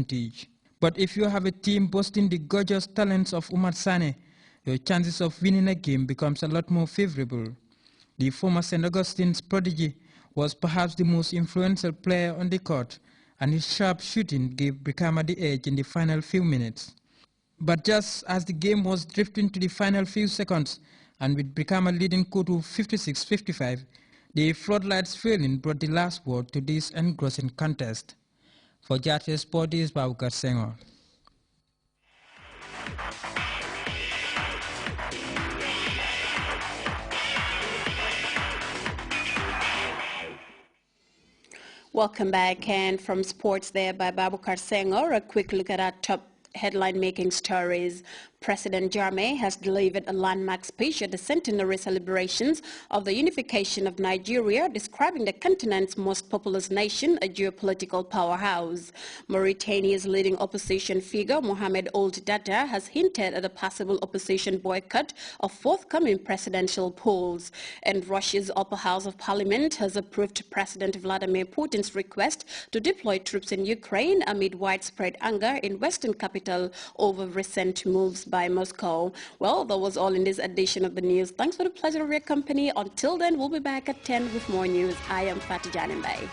advantage. But if you have a team boasting the gorgeous talents of Umar Sane, your chances of winning a game becomes a lot more favorable. The former St. Augustine's prodigy was perhaps the most influential player on the court, and his sharp shooting gave Brikama the edge in the final few minutes. But just as the game was drifting to the final few seconds, and with Brikama leading Kotu 56-55, the floodlights failing brought the last word to this engrossing contest. For Grts Sport, this is Babukar Senghor. Welcome back, and from sports there by Babukar Senghor, a quick look at our top headline-making stories. President Jammeh has delivered a landmark speech at the centenary celebrations of the unification of Nigeria, describing the continent's most populous nation a geopolitical powerhouse. Mauritania's leading opposition figure, Mohamed Ould Daddah, has hinted at a possible opposition boycott of forthcoming presidential polls. And Russia's upper house of parliament has approved President Vladimir Putin's request to deploy troops in Ukraine amid widespread anger in Western capital over recent moves by Moscow. Well, that was all in this edition of the news. Thanks for the pleasure of your company. Until then, we'll be back at 10 with more news. I am Fatih Janimbai.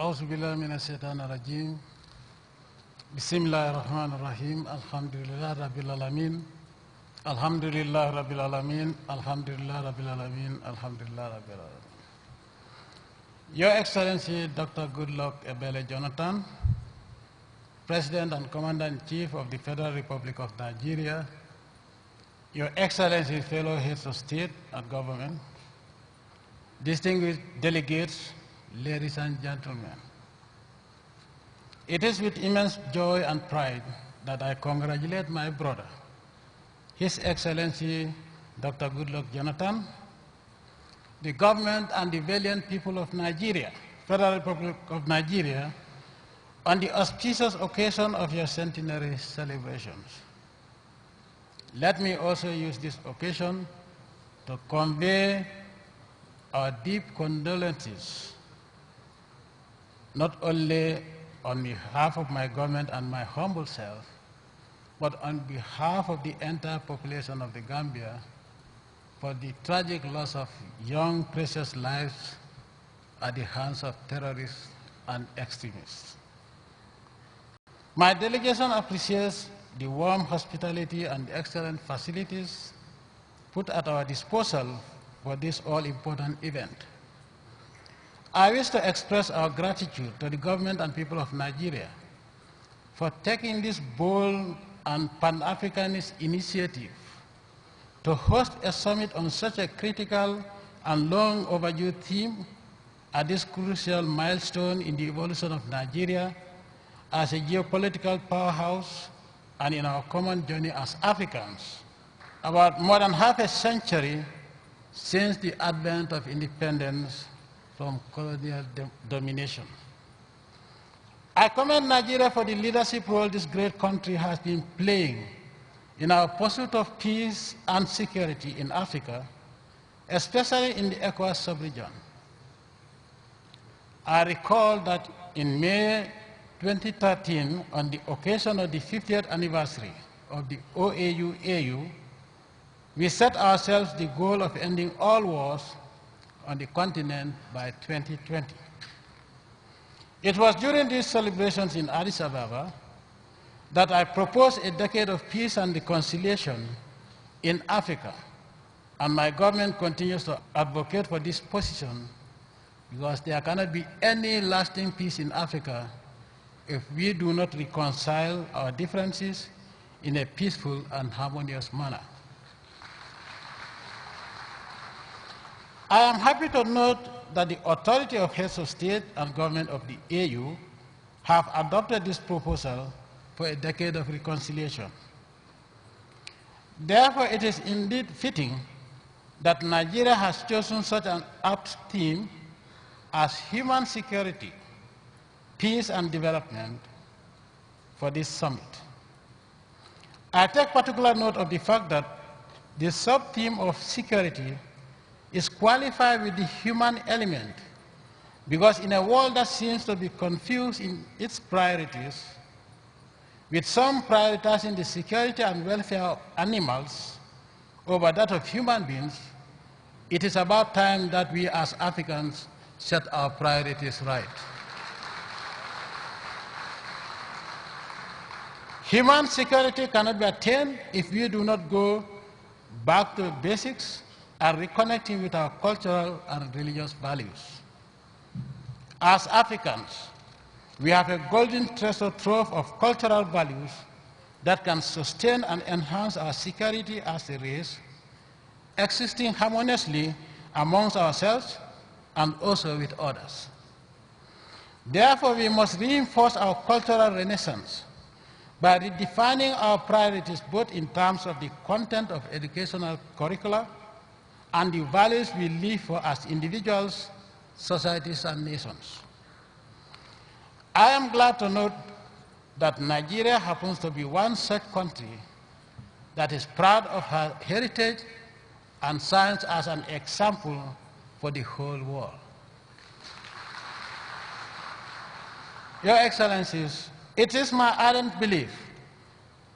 أعوذ بالله من الشيطان الرجيم بسم الله الرحمن الرحيم الحمد لله رب العالمين الحمد لله رب العالمين الحمد لله رب العالمين الحمد لله رب العالمين. Your Excellency Dr. Goodluck Ebele Jonathan, President and Commander-in-Chief of the Federal Republic of Nigeria, Your Excellency fellow heads of state and government, distinguished delegates, ladies and gentlemen. It is with immense joy and pride that I congratulate my brother, His Excellency Dr. Goodluck Jonathan, the government and the valiant people of Nigeria, Federal Republic of Nigeria, on the auspicious occasion of your centenary celebrations. Let me also use this occasion to convey our deep condolences, not only on behalf of my government and my humble self, but on behalf of the entire population of the Gambia, for the tragic loss of young, precious lives at the hands of terrorists and extremists. My delegation appreciates the warm hospitality and excellent facilities put at our disposal for this all-important event. I wish to express our gratitude to the government and people of Nigeria for taking this bold and Pan-Africanist initiative to host a summit on such a critical and long overdue theme at this crucial milestone in the evolution of Nigeria as a geopolitical powerhouse and in our common journey as Africans about more than half a century since the advent of independence from colonial domination. I commend Nigeria for the leadership role this great country has been playing in our pursuit of peace and security in Africa, especially in the ECOWAS sub-region. I recall that in May 2013, on the occasion of the 50th anniversary of the OAU-AU, we set ourselves the goal of ending all wars on the continent by 2020. It was during these celebrations in Addis Ababa that I proposed a decade of peace and reconciliation in Africa, and my government continues to advocate for this position because there cannot be any lasting peace in Africa if we do not reconcile our differences in a peaceful and harmonious manner. I am happy to note that the authority of heads of state and government of the AU have adopted this proposal for a decade of reconciliation. Therefore, it is indeed fitting that Nigeria has chosen such an apt theme as human security, peace and development for this summit. I take particular note of the fact that the sub-theme of security is qualified with the human element because in a world that seems to be confused in its priorities, with some prioritizing the security and welfare of animals over that of human beings, it is about time that we as Africans set our priorities right. Human security cannot be attained if we do not go back to basics and reconnecting with our cultural and religious values. As Africans, we have a golden treasure trove of cultural values that can sustain and enhance our security as a race, existing harmoniously amongst ourselves and also with others. Therefore, we must reinforce our cultural renaissance by redefining our priorities both in terms of the content of educational curricula and the values we live for as individuals, societies, and nations. I am glad to note that Nigeria happens to be one such country that is proud of her heritage and stands as an example for the whole world. Your Excellencies, it is my ardent belief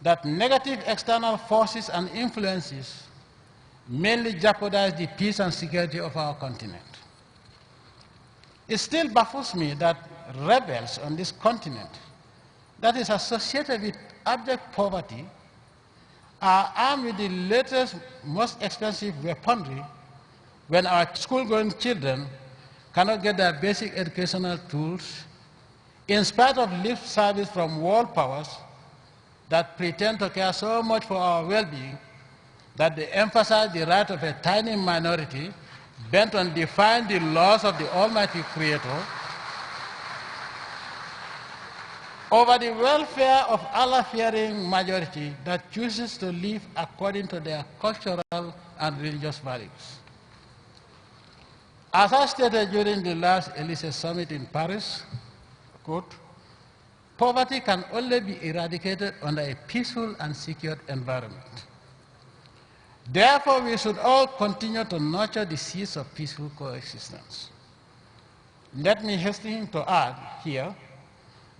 that negative external forces and influences mainly jeopardize the peace and security of our continent. It still baffles me that rebels on this continent that is associated with abject poverty are armed with the latest, most expensive weaponry when our school-going children cannot get their basic educational tools in spite of lip service from world powers that pretend to care so much for our well-being that they emphasize the right of a tiny minority bent on defying the laws of the Almighty Creator over the welfare of Allah-fearing majority that chooses to live according to their cultural and religious values. As I stated during the last Elysee Summit in Paris, quote, poverty can only be eradicated under a peaceful and secure environment. Therefore, we should all continue to nurture the seeds of peaceful coexistence. Let me hasten to add here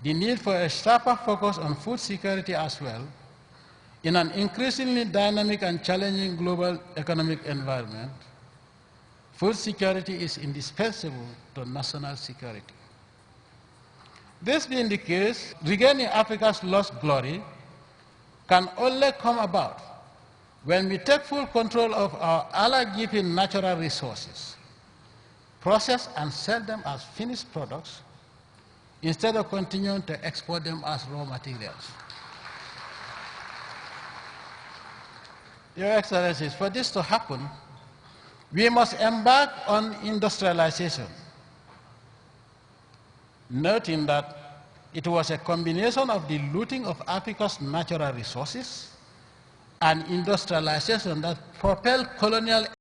the need for a sharper focus on food security as well in an increasingly dynamic and challenging global economic environment. Food security is indispensable to national security. This being the case, regaining Africa's lost glory can only come about when we take full control of our Allah-given natural resources, process and sell them as finished products instead of continuing to export them as raw materials. Your Excellencies, for this to happen, we must embark on industrialization, noting that it was a combination of the looting of Africa's natural resources and industrialization that propelled colonial